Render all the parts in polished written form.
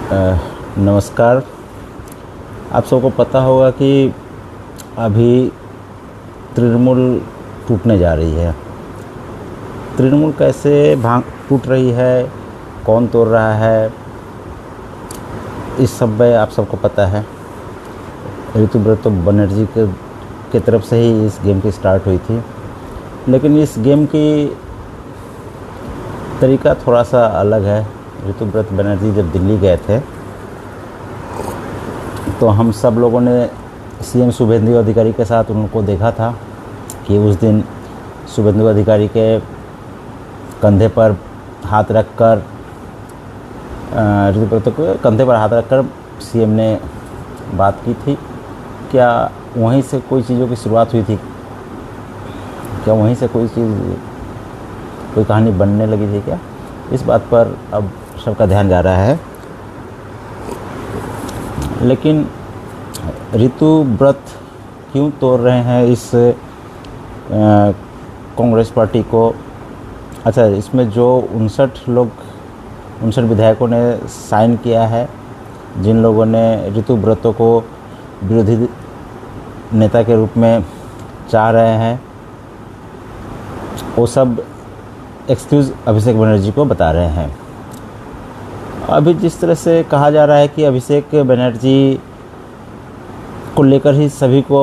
नमस्कार। आप सबको पता होगा कि अभी तृणमूल टूटने जा रही है। तृणमूल कैसे भांग टूट रही है, कौन तोड़ रहा है, इस सब में आप सबको पता है। ऋतुव्रत बनर्जी के तरफ से ही इस गेम की स्टार्ट हुई थी, लेकिन इस गेम की तरीका थोड़ा सा अलग है। ऋतुव्रत बनर्जी जब दिल्ली गए थे तो हम सब लोगों ने सीएम शुभेंदु अधिकारी के साथ उनको देखा था कि उस दिन शुभेंदु अधिकारी के कंधे पर हाथ रखकर ऋतुव्रत के कंधे पर हाथ रखकर सीएम ने बात की थी। क्या वहीं से कोई चीज़ों की शुरुआत हुई थी? क्या वहीं से कोई कहानी बनने लगी थी क्या? इस बात पर अब सबका ध्यान जा रहा है। लेकिन ऋतुव्रत क्यों तोड़ रहे हैं इस कांग्रेस पार्टी को? अच्छा, इसमें जो 59 विधायकों ने साइन किया है, जिन लोगों ने ऋतुव्रत को विरोधी नेता के रूप में चाह रहे हैं, वो सब एक्सक्यूज़ अभिषेक बनर्जी को बता रहे हैं। अभी जिस तरह से कहा जा रहा है कि अभिषेक बनर्जी को लेकर ही सभी को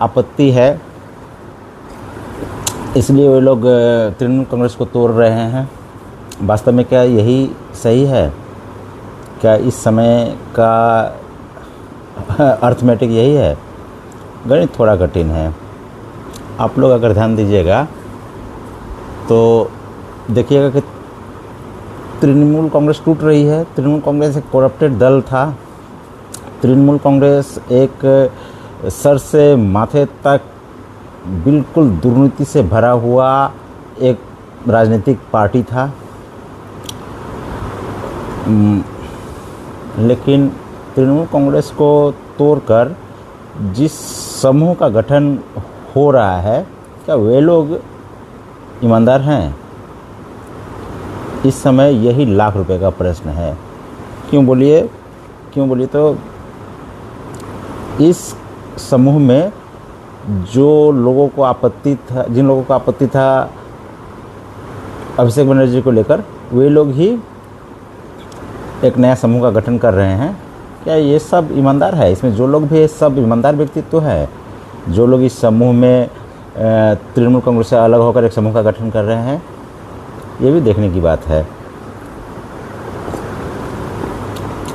आपत्ति है, इसलिए वे लोग तृणमूल कांग्रेस को तोड़ रहे हैं। वास्तव में क्या यही सही है? क्या इस समय का अर्थमेटिक यही है? गणित थोड़ा कठिन है। आप लोग अगर ध्यान दीजिएगा तो देखिएगा कि तृणमूल कांग्रेस टूट रही है। तृणमूल कांग्रेस एक करप्टेड दल था। तृणमूल कांग्रेस एक सर से माथे तक बिल्कुल दुर्नीति से भरा हुआ एक राजनीतिक पार्टी था। लेकिन तृणमूल कांग्रेस को तोड़कर जिस समूह का गठन हो रहा है, क्या वे लोग ईमानदार हैं? इस समय यही लाख रुपए का प्रश्न है। क्यों बोलिए? तो इस समूह में जिन लोगों को आपत्ति था अभिषेक बनर्जी को लेकर, वे लोग ही एक नया समूह का गठन कर रहे हैं। क्या ये सब ईमानदार है? इसमें जो लोग भी है सब ईमानदार व्यक्तित्व है। जो लोग इस समूह में तृणमूल कांग्रेस से अलग होकर एक समूह का गठन कर रहे हैं, ये भी देखने की बात है।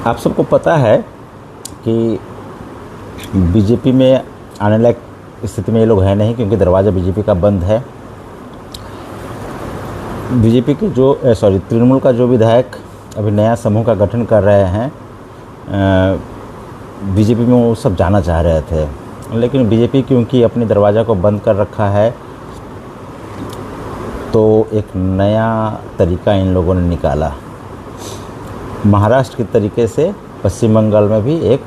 आप सबको पता है कि बीजेपी में आने लायक स्थिति में ये लोग हैं नहीं, क्योंकि दरवाज़ा बीजेपी का बंद है। बीजेपी के तृणमूल का जो विधायक अभी नया समूह का गठन कर रहे हैं, बीजेपी में वो सब जाना चाह रहे थे, लेकिन बीजेपी क्योंकि अपने दरवाज़ा को बंद कर रखा है, तो एक नया तरीका इन लोगों ने निकाला। महाराष्ट्र के तरीके से पश्चिम बंगाल में भी एक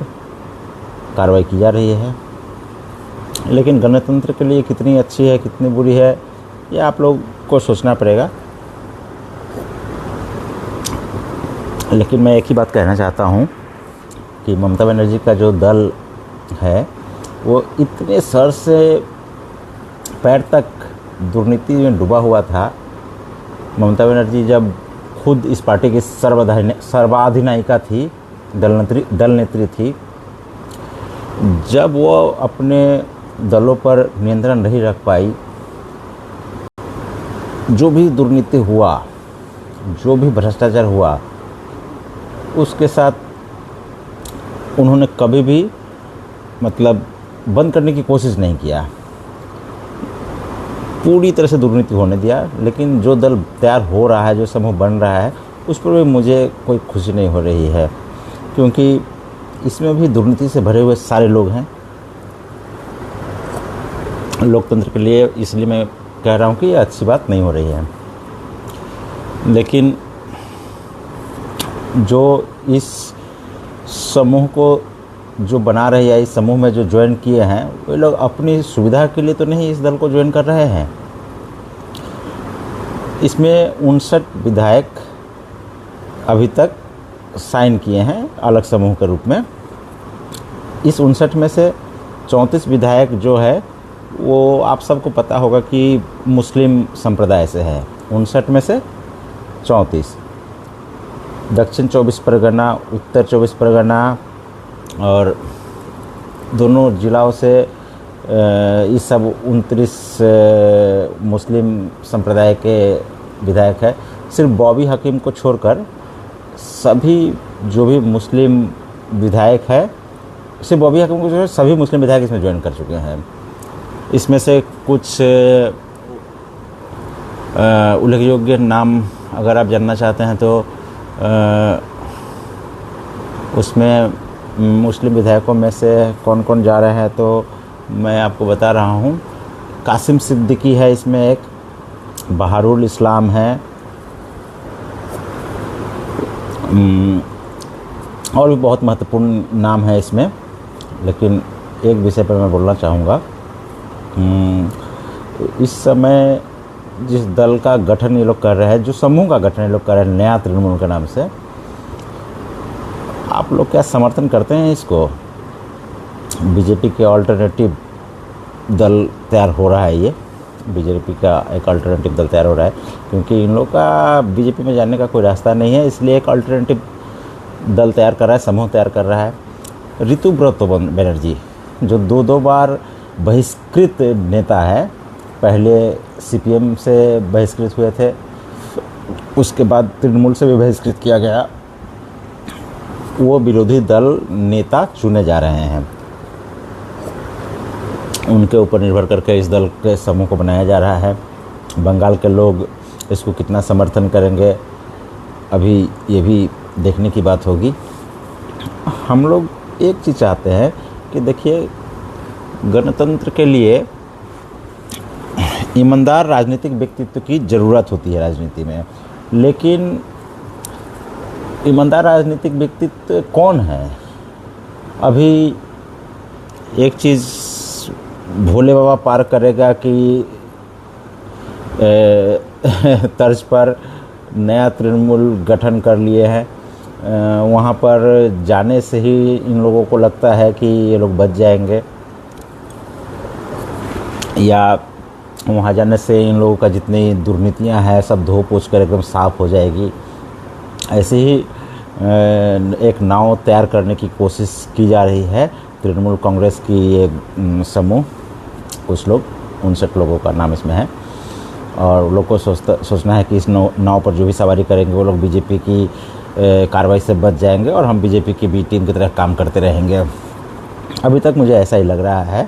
कार्रवाई की जा रही है। लेकिन गणतंत्र के लिए कितनी अच्छी है, कितनी बुरी है, ये आप लोग को सोचना पड़ेगा। लेकिन मैं एक ही बात कहना चाहता हूँ कि ममता बनर्जी का जो दल है वो इतने सर से पैर तक दुर्नीति में डूबा हुआ था। ममता बनर्जी जब खुद इस पार्टी की सर्वाधिनायिका थी, दल नेत्री थी, जब वो अपने दलों पर नियंत्रण नहीं रख पाई, जो भी दुर्नीति हुआ, जो भी भ्रष्टाचार हुआ, उसके साथ उन्होंने कभी भी बंद करने की कोशिश नहीं किया। पूरी तरह से दुर्नीति होने दिया। लेकिन जो दल तैयार हो रहा है, जो समूह बन रहा है, उस पर भी मुझे कोई खुशी नहीं हो रही है, क्योंकि इसमें भी दुर्नीति से भरे हुए सारे लोग हैं। लोकतंत्र के लिए इसलिए मैं कह रहा हूँ कि ये अच्छी बात नहीं हो रही है। लेकिन जो इस समूह को जो बना रहे हैं, इस समूह में जो ज्वाइन किए हैं, वे लोग अपनी सुविधा के लिए तो नहीं इस दल को ज्वाइन कर रहे हैं। इसमें 59 विधायक अभी तक साइन किए हैं अलग समूह के रूप में। इस 59 में से 34 विधायक जो है वो आप सबको पता होगा कि मुस्लिम संप्रदाय से है। 59 में से 34, दक्षिण 24 परगना, उत्तर 24 परगना और दोनों जिलाओं से इस सब 29 मुस्लिम संप्रदाय के विधायक है। सिर्फ बॉबी हकीम को छोड़कर सभी जो भी मुस्लिम विधायक है, सिर्फ बॉबी हकीम को छोड़कर सभी मुस्लिम विधायक इसमें ज्वाइन कर चुके हैं। इसमें से कुछ उल्लेखयोग्य नाम अगर आप जानना चाहते हैं तो उसमें मुस्लिम विधायकों में से कौन कौन जा रहे हैं तो मैं आपको बता रहा हूँ। कासिम सिद्दीकी है इसमें एक, बहारुल इस्लाम है, और भी बहुत महत्वपूर्ण नाम है इसमें। लेकिन एक विषय पर मैं बोलना चाहूँगा। इस समय जिस दल का गठन ये लोग कर रहे हैं, जो समूह का गठन ये लोग कर रहे हैं नया तृणमूल के नाम से, आप लोग क्या समर्थन करते हैं इसको? बीजेपी के अल्टरनेटिव दल तैयार हो रहा है, ये बीजेपी का एक अल्टरनेटिव दल तैयार हो रहा है, क्योंकि इन लोग का बीजेपी में जाने का कोई रास्ता नहीं है, इसलिए एक अल्टरनेटिव दल तैयार कर रहा है, समूह तैयार कर रहा है। ऋतुव्रत बनर्जी जो दो बार बहिष्कृत नेता है, पहले सीपीएम से बहिष्कृत हुए थे, उसके बाद तृणमूल से भी बहिष्कृत किया गया, वो विरोधी दल नेता चुने जा रहे हैं। उनके ऊपर निर्भर करके इस दल के समूह को बनाया जा रहा है। बंगाल के लोग इसको कितना समर्थन करेंगे अभी ये भी देखने की बात होगी। हम लोग एक चीज़ चाहते हैं कि देखिए, गणतंत्र के लिए ईमानदार राजनीतिक व्यक्तित्व की ज़रूरत होती है राजनीति में, लेकिन ईमानदार राजनीतिक व्यक्तित्व कौन है? अभी एक चीज़ भोले बाबा पार करेगा कि तर्ज पर नया तृणमूल गठन कर लिए हैं, वहाँ पर जाने से ही इन लोगों को लगता है कि ये लोग बच जाएंगे, या वहाँ जाने से इन लोगों का जितनी दुर्नीतियाँ हैं सब धो पोछ कर एकदम साफ़ हो जाएगी। ऐसे ही एक नाव तैयार करने की कोशिश की जा रही है तृणमूल कांग्रेस की ये समूह, कुछ लोग 59 लोगों का नाम इसमें है, और लोग को सोचना है कि इस नाव पर जो भी सवारी करेंगे वो लोग बीजेपी की कार्रवाई से बच जाएंगे और हम बीजेपी की बी टीम की तरह काम करते रहेंगे। अभी तक मुझे ऐसा ही लग रहा है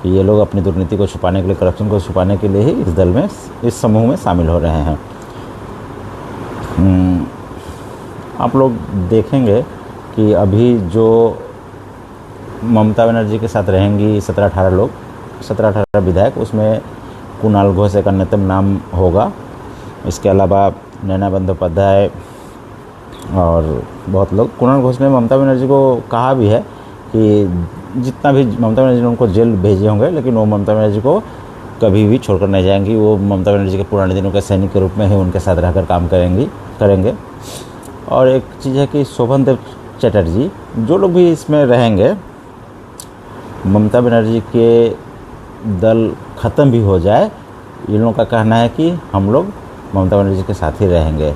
कि ये लोग अपनी दुर्नीति को छुपाने के लिए, करप्शन को छुपाने के लिए ही इस दल में, इस समूह में शामिल हो रहे हैं। आप लोग देखेंगे कि अभी जो ममता बनर्जी के साथ रहेंगी 17-18 लोग, 17-18 विधायक, उसमें कुणाल घोष एक अन्यतम नाम होगा। इसके अलावा नैना बंदोपाध्याय और बहुत लोग। कुणाल घोष ने ममता बनर्जी को कहा भी है कि जितना भी ममता बनर्जी ने उनको जेल भेजे होंगे, लेकिन वो ममता बनर्जी को कभी भी छोड़कर नहीं जाएंगी। वो ममता बनर्जी के पुराने दिनों के सैनिक के रूप में ही उनके साथ रहकर काम करेंगे। और एक चीज़ है कि शोभन देव चटर्जी, जो लोग भी इसमें रहेंगे, ममता बनर्जी के दल ख़त्म भी हो जाए, इन लोगों का कहना है कि हम लोग ममता बनर्जी के साथ ही रहेंगे।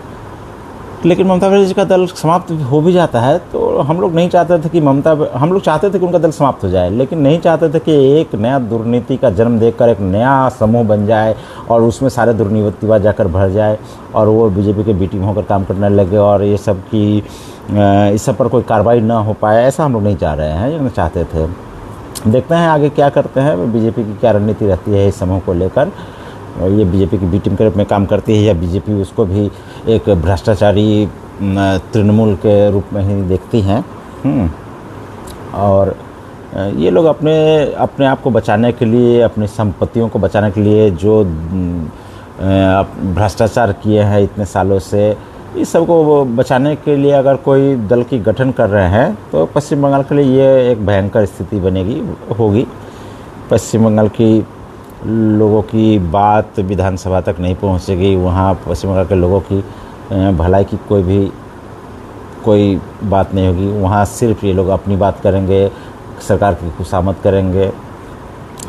लेकिन ममता बनर्जी का दल समाप्त हो भी जाता है तो हम लोग नहीं चाहते थे कि हम लोग चाहते थे कि उनका दल समाप्त हो जाए, लेकिन नहीं चाहते थे कि एक नया दुर्नीति का जन्म देकर एक नया समूह बन जाए और उसमें सारे दुर्नीतिवाद जाकर भर जाए और वो बीजेपी के बी टीम होकर काम करने लगे और ये सब की इस सब पर कोई कार्रवाई ना हो पाए। ऐसा हम लोग नहीं चाह रहे हैं, ये चाहते थे। देखते हैं आगे क्या करते हैं, बीजेपी की क्या रणनीति रहती है इस समूह को लेकर। ये बीजेपी की बी टीम के रूप में काम करती है या बीजेपी उसको भी एक भ्रष्टाचारी तृणमूल के रूप में ही देखती हैं। और ये लोग अपने आप को बचाने के लिए, अपनी संपत्तियों को बचाने के लिए जो भ्रष्टाचार किए हैं इतने सालों से, इस सब को बचाने के लिए अगर कोई दल की गठन कर रहे हैं तो पश्चिम बंगाल के लिए ये एक भयंकर स्थिति होगी। पश्चिम बंगाल की लोगों की बात विधानसभा तक नहीं पहुंचेगी। वहाँ पश्चिम बंगाल के लोगों की भलाई की कोई बात नहीं होगी। वहाँ सिर्फ ये लोग अपनी बात करेंगे, सरकार की खुशामद करेंगे,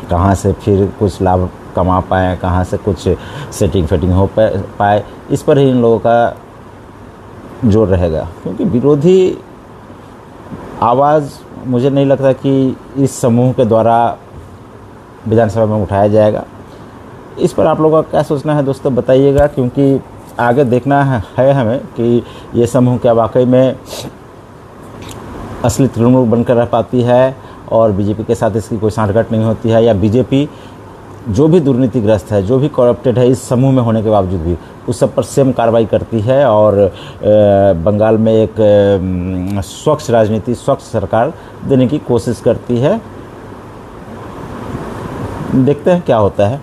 कहाँ से फिर कुछ लाभ कमा पाएँ, कहाँ से कुछ सेटिंग फेटिंग हो पाए, इस पर ही इन लोगों का जोर रहेगा। क्योंकि विरोधी आवाज़ मुझे नहीं लगता कि इस समूह के द्वारा विधानसभा में उठाया जाएगा। इस पर आप लोगों का क्या सोचना है दोस्तों, बताइएगा। क्योंकि आगे देखना है हमें कि ये समूह क्या वाकई में असली तृणमूल बनकर रह पाती है और बीजेपी के साथ इसकी कोई सांठगांठ नहीं होती है, या बीजेपी जो भी दुर्नीतिग्रस्त है, जो भी करप्टेड है इस समूह में होने के बावजूद भी उस सब पर सेम कार्रवाई करती है और बंगाल में एक स्वच्छ राजनीति, स्वच्छ सरकार देने की कोशिश करती है। देखते हैं क्या होता है।